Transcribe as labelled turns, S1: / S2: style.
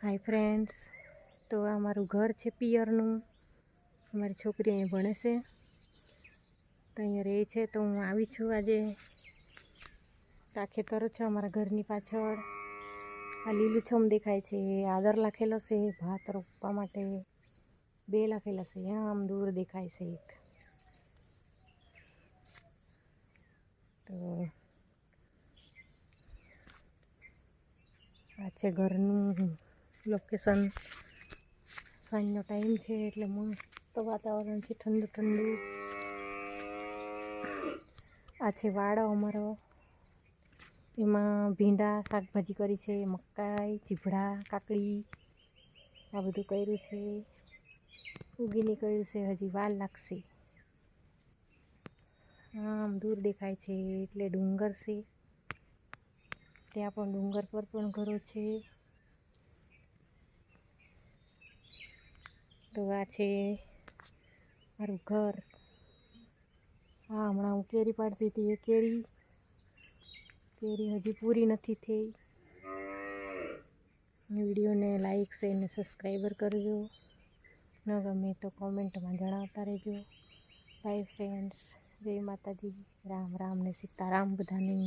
S1: Hi friends, तो आ मारू घर है पियरनु। अमारी छोकरी अहीं भणे छे तो अहीं रहे छे। तो हूँ आवी छूँ आजे आ खेतर छे अमारा घरनी पाछळ। आ लीलूछम देखाय छे, आदर लाखेलो छे भात रोपवा माटे। बे लाखेला छे, आम दूर देखाय छे एक। तो आ छे घरनु लोकेशन। सांजनो टाइम छे एटले मस्त वातावरण छे, ठंडू ठंडू। आ छे वाड़ो अमारो, एमां भींडा शाकभाजी करी छे, मकाई, चीभड़ा, काकड़ी आ बधुं कर्युं छे। उगी निकळ्युं छे, हजी वार लागशे। आम दूर देखाय छे એટલે ડુંગર છે, ત્યાં પણ ડુંગર પર પણ ઘરો છે। તો આ છે મારું ઘર। હા, હમણાં હું કેરી પાડતી હતી, એ કેરી હજી પૂરી નથી થઈ। વિડીયોને લાઈક શેર ને સબસ્ક્રાઈબર કરજો, ન ગમે તો કોમેન્ટમાં જણાવતા રહેજો। બાય ફ્રેન્ડ્સ, જય માતાજી, રામ રામ ને સીતારામ બધાને।